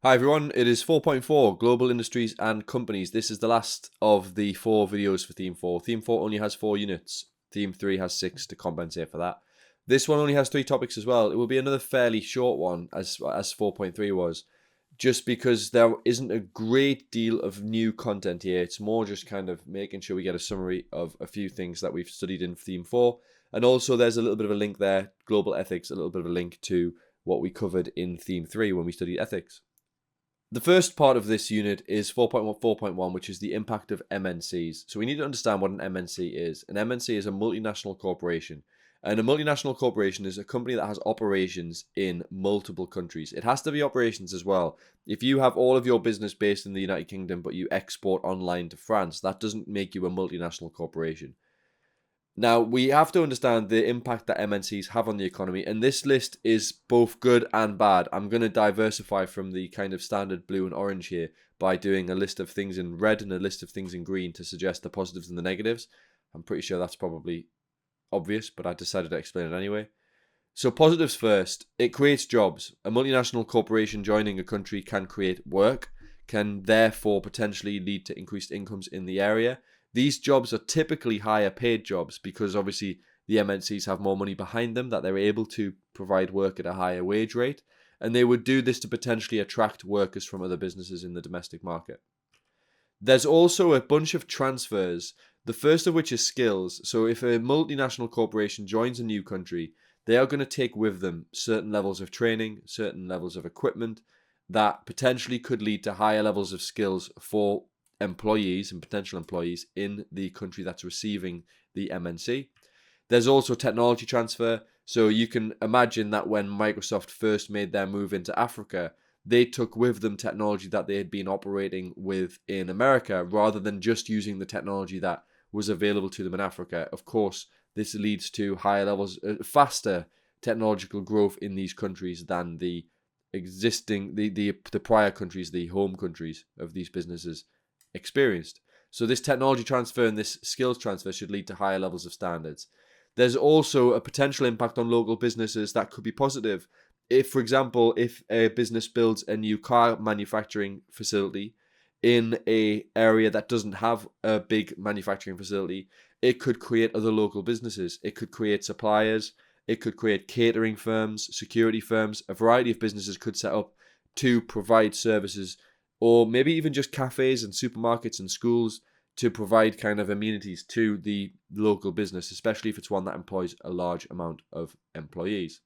Hi everyone, it is 4.4 Global Industries and Companies. This is the last of the 4 videos for Theme 4. Theme 4 only has 4 units. Theme 3 has 6 to compensate for that. This one only has 3 topics as well. It will be another fairly short one as 4.3 was, just because there isn't a great deal of new content here. It's more just kind of making sure we get a summary of a few things that we've studied in Theme 4. And also there's a little bit of a link there, global ethics, a little bit of a link to what we covered in Theme 3 when we studied ethics. The first part of this unit is 4.1, which is the impact of MNCs. So we need to understand what an MNC is. An MNC is a multinational corporation. And a multinational corporation is a company that has operations in multiple countries. It has to be operations as well. If you have all of your business based in the United Kingdom, but you export online to France, that doesn't make you a multinational corporation. Now, we have to understand the impact that MNCs have on the economy, and this list is both good and bad. I'm going to diversify from the kind of standard blue and orange here by doing a list of things in red and a list of things in green to suggest the positives and the negatives. I'm pretty sure that's probably obvious, but I decided to explain it anyway. So positives first, it creates jobs. A multinational corporation joining a country can create work, can therefore potentially lead to increased incomes in the area. These jobs are typically higher paid jobs because obviously the MNCs have more money behind them that they're able to provide work at a higher wage rate. And they would do this to potentially attract workers from other businesses in the domestic market. There's also a bunch of transfers, the first of which is skills. So if a multinational corporation joins a new country, they are going to take with them certain levels of training, certain levels of equipment that potentially could lead to higher levels of skills for employees and potential employees in the country that's receiving the MNC. There's also technology transfer. So you can imagine that when Microsoft first made their move into Africa, they took with them technology that they had been operating with in America rather than just using the technology that was available to them in Africa. Of course, this leads to higher levels, faster technological growth in these countries than the existing, the prior countries, the home countries of these businesses experienced. So this technology transfer and this skills transfer should lead to higher levels of standards. There's also a potential impact on local businesses that could be positive. If, for example, if a business builds a new car manufacturing facility in an area that doesn't have a big manufacturing facility, it could create other local businesses. It could create suppliers. It could create catering firms, security firms. A variety of businesses could set up to provide services, or maybe even just cafes and supermarkets and schools to provide kind of amenities to the local business, especially if it's one that employs a large amount of employees.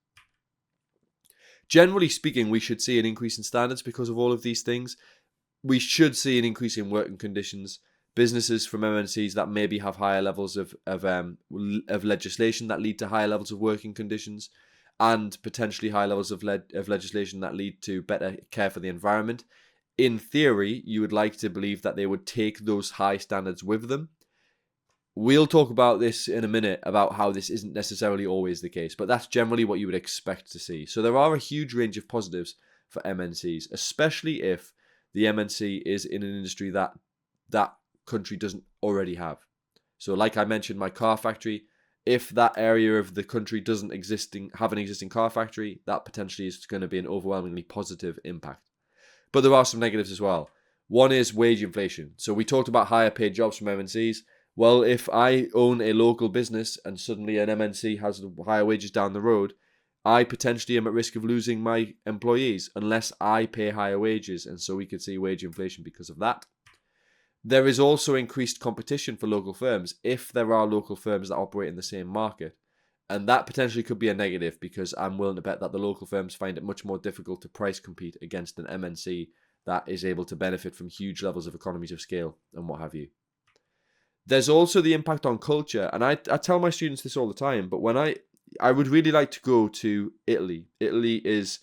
Generally speaking, we should see an increase in standards because of all of these things. We should see an increase in working conditions. Businesses from MNCs that maybe have higher levels of legislation that lead to higher levels of working conditions, and potentially high levels of legislation that lead to better care for the environment. In theory, you would like to believe that they would take those high standards with them. We'll talk about this in a minute, about how this isn't necessarily always the case, but that's generally what you would expect to see. So there are a huge range of positives for MNCs, especially if the MNC is in an industry that that country doesn't already have. So like I mentioned, my car factory, if that area of the country doesn't have an existing car factory, that potentially is going to be an overwhelmingly positive impact. But there are some negatives as well. One is wage inflation. So we talked about higher paid jobs from MNCs. Well, if I own a local business and suddenly an MNC has higher wages down the road, I potentially am at risk of losing my employees unless I pay higher wages. And so we could see wage inflation because of that. There is also increased competition for local firms if there are local firms that operate in the same market. And that potentially could be a negative because I'm willing to bet that the local firms find it much more difficult to price compete against an MNC that is able to benefit from huge levels of economies of scale and what have you. There's also the impact on culture. And I tell my students this all the time, but when I would really like to go to Italy. Italy is,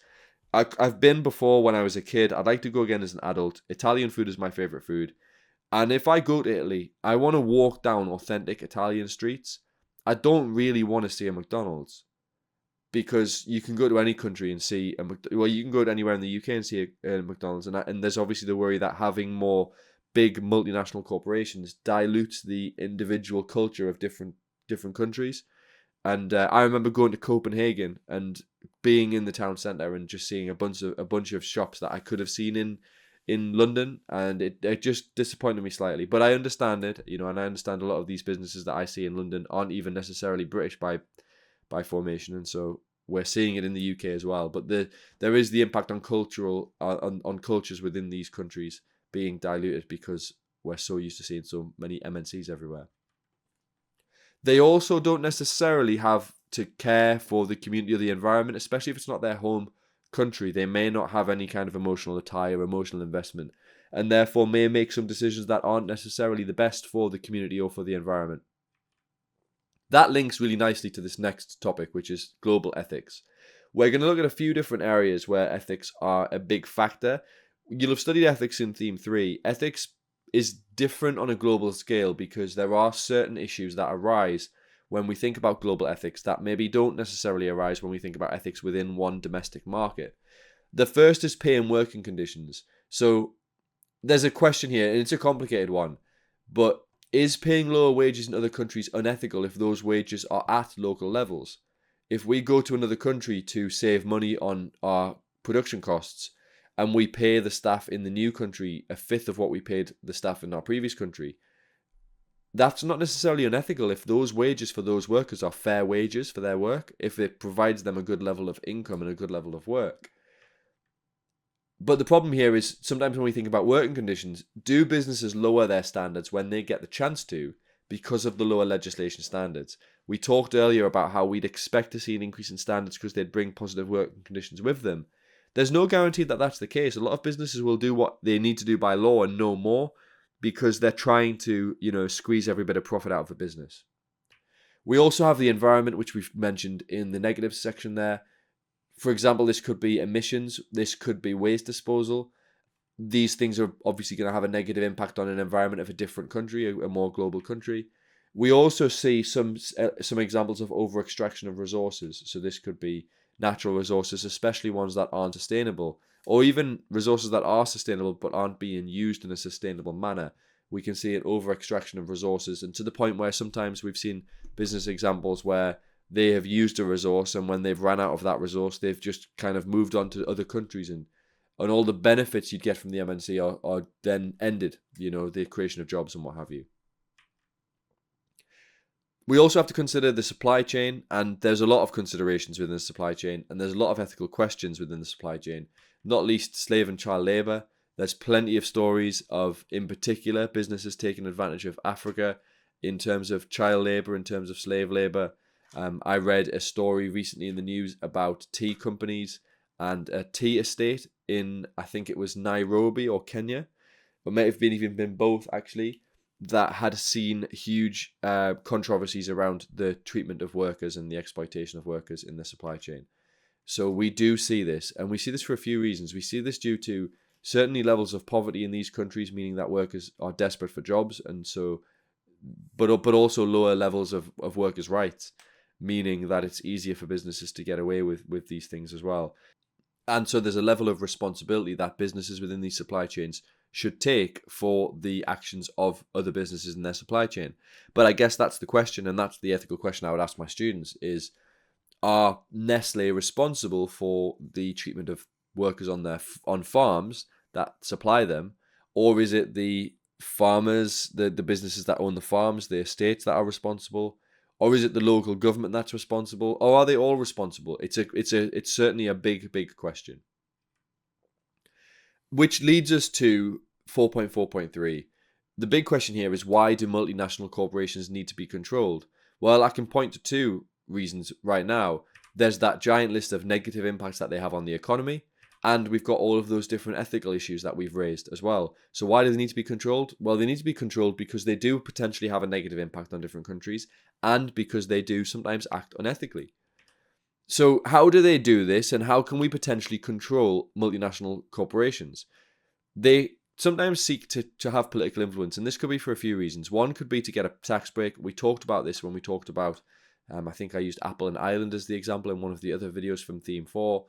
I've been before when I was a kid. I'd like to go again as an adult. Italian food is my favorite food. And if I go to Italy, I want to walk down authentic Italian streets. I don't really want to see a McDonald's, because you can go to any country and see you can go to anywhere in the UK and see a McDonald's, and there's obviously the worry that having more big multinational corporations dilutes the individual culture of different countries, And I remember going to Copenhagen and being in the town centre and just seeing a bunch of shops that I could have seen in London, and it just disappointed me slightly. But I understand it, and I understand a lot of these businesses that I see in London aren't even necessarily British by formation, and so we're seeing it in the UK as well. But there is the impact on on cultures within these countries being diluted because we're so used to seeing so many MNCs everywhere. They also don't necessarily have to care for the community or the environment, especially if it's not their home country. They may not have any kind of emotional tie or emotional investment, and therefore may make some decisions that aren't necessarily the best for the community or for the environment. That links really nicely to this next topic, which is global ethics. We're going to look at a few different areas where ethics are a big factor. You'll have studied ethics in Theme 3. Ethics is different on a global scale because there are certain issues that arise when we think about global ethics that maybe don't necessarily arise when we think about ethics within one domestic market. The first is pay and working conditions. So there's a question here, and it's a complicated one, but is paying lower wages in other countries unethical if those wages are at local levels? If we go to another country to save money on our production costs and we pay the staff in the new country a fifth of what we paid the staff in our previous country, that's not necessarily unethical if those wages for those workers are fair wages for their work, if it provides them a good level of income and a good level of work. But the problem here is sometimes when we think about working conditions, do businesses lower their standards when they get the chance to because of the lower legislation standards? We talked earlier about how we'd expect to see an increase in standards because they'd bring positive working conditions with them. There's no guarantee that that's the case. A lot of businesses will do what they need to do by law and no more because they're trying to, squeeze every bit of profit out of the business. We also have the environment, which we've mentioned in the negative section there. For example, this could be emissions, this could be waste disposal. These things are obviously going to have a negative impact on an environment of a different country, a more global country. We also see some examples of over-extraction of resources. So this could be natural resources, especially ones that aren't sustainable, or even resources that are sustainable but aren't being used in a sustainable manner. We can see an over-extraction of resources, and to the point where sometimes we've seen business examples where they have used a resource, and when they've run out of that resource, they've just kind of moved on to other countries, and all the benefits you'd get from the MNC are then ended, the creation of jobs and what have you. We also have to consider the supply chain, and there's a lot of considerations within the supply chain, and there's a lot of ethical questions within the supply chain, not least slave and child labour. There's plenty of stories of, in particular, businesses taking advantage of Africa in terms of child labour, in terms of slave labour. I read a story recently in the news about tea companies and a tea estate in, I think it was Nairobi or Kenya, or may have even been both actually, that had seen huge controversies around the treatment of workers and the exploitation of workers in the supply chain. So we do see this, and we see this for a few reasons. We see this due to certainly levels of poverty in these countries, meaning that workers are desperate for jobs, and so, but also lower levels of workers' rights, meaning that it's easier for businesses to get away with these things as well. And so there's a level of responsibility that businesses within these supply chains should take for the actions of other businesses in their supply chain. But I guess that's the question, and that's the ethical question I would ask my students is, are Nestle responsible for the treatment of workers on farms that supply them, or is it the farmers, the businesses that own the farms, the estates that are responsible? Or is it the local government that's responsible? Or are they all responsible? It's certainly a big question. Which leads us to 4.4.3. The big question here is, why do multinational corporations need to be controlled? Well, I can point to two reasons right now. There's that giant list of negative impacts that they have on the economy, and we've got all of those different ethical issues that we've raised as well. So why do they need to be controlled? Well, they need to be controlled because they do potentially have a negative impact on different countries, and because they do sometimes act unethically. So how do they do this, and how can we potentially control multinational corporations? They sometimes seek to have political influence, and this could be for a few reasons. One could be to get a tax break. We talked about this when we talked about, I think I used Apple and Ireland as the example in one of the other videos from Theme 4.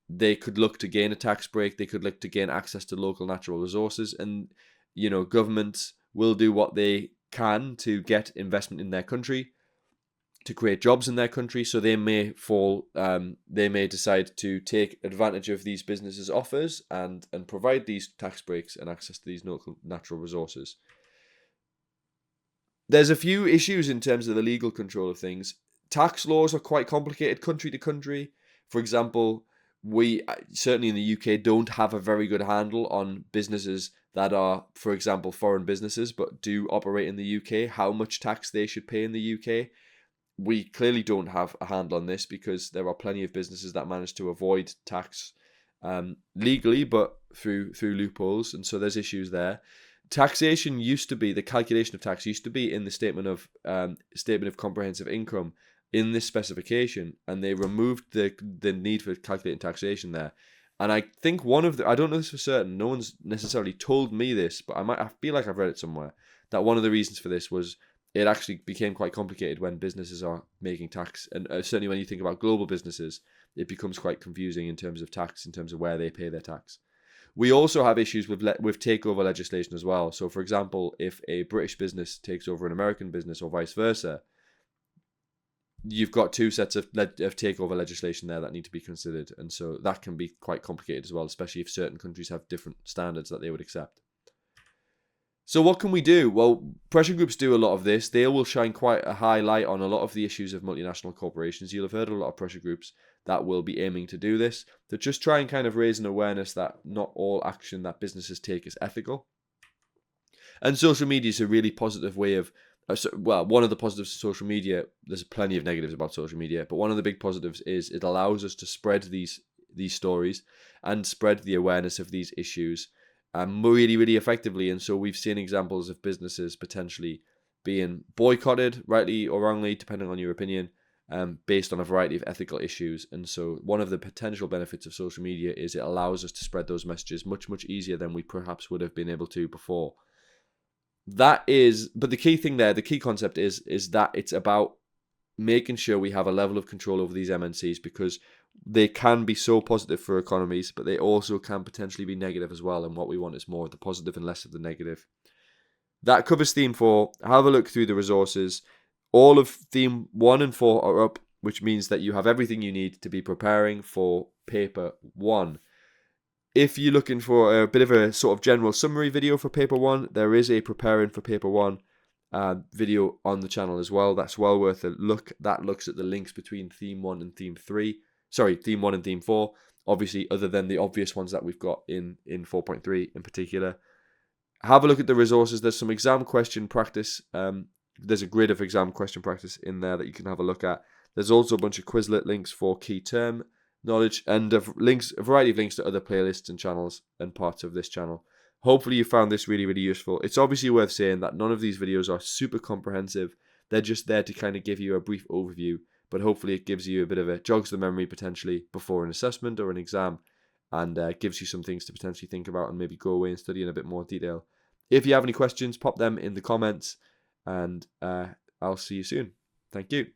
They could look to gain a tax break. They could look to gain access to local natural resources, and governments will do what they can to get investment in their country. to create jobs in their country. So they may decide to take advantage of these businesses' offers and provide these tax breaks and access to these natural resources. There's a few issues in terms of the legal control of things. Tax laws are quite complicated country to country. For example, we certainly in the UK don't have a very good handle on businesses that are, for example, foreign businesses but do operate in the UK, how much tax they should pay in the UK. We clearly don't have a handle on this because there are plenty of businesses that manage to avoid tax legally, but through loopholes, and so there's issues there. Taxation used to be, the calculation of tax used to be in the statement of comprehensive income in this specification, and they removed the need for calculating taxation there. And I think I don't know this for certain, no one's necessarily told me this, but I feel like I've read it somewhere, that one of the reasons for this was it actually became quite complicated when businesses are making tax, and certainly when you think about global businesses, it becomes quite confusing in terms of tax, in terms of where they pay their tax. We also have issues with takeover legislation as well. So, for example, if a British business takes over an American business or vice versa, you've got two sets of takeover legislation there that need to be considered. And so that can be quite complicated as well, especially if certain countries have different standards that they would accept. So what can we do? Well, pressure groups do a lot of this. They will shine quite a high light on a lot of the issues of multinational corporations. You'll have heard of a lot of pressure groups that will be aiming to do this, to just try and kind of raise an awareness that not all action that businesses take is ethical. And social media is a really positive way of, one of the positives of social media, there's plenty of negatives about social media, but one of the big positives is it allows us to spread these stories and spread the awareness of these issues really, really effectively. And so we've seen examples of businesses potentially being boycotted, rightly or wrongly, depending on your opinion, based on a variety of ethical issues. And so one of the potential benefits of social media is it allows us to spread those messages much, much easier than we perhaps would have been able to before. But the key thing there, the key concept is that it's about making sure we have a level of control over these MNCs, because they can be so positive for economies, but they also can potentially be negative as well. And what we want is more of the positive and less of the negative. That covers theme 4. Have a look through the resources. All of theme 1 and 4 are up, which means that you have everything you need to be preparing for paper 1. If you're looking for a bit of a sort of general summary video for paper 1, there is a preparing for paper 1 video on the channel as well. That's well worth a look. That looks at the links between theme 1 and theme 3. Sorry, theme 1 and theme 4. Obviously, other than the obvious ones that we've got in 4.3 in particular. Have a look at the resources. There's some exam question practice. There's a grid of exam question practice in there that you can have a look at. There's also a bunch of Quizlet links for key term knowledge, and a variety of links to other playlists and channels and parts of this channel. Hopefully you found this really, really useful. It's obviously worth saying that none of these videos are super comprehensive. They're just there to kind of give you a brief overview, but hopefully it gives you a bit of jogs the memory potentially before an assessment or an exam, and gives you some things to potentially think about and maybe go away and study in a bit more detail. If you have any questions, pop them in the comments, and I'll see you soon. Thank you.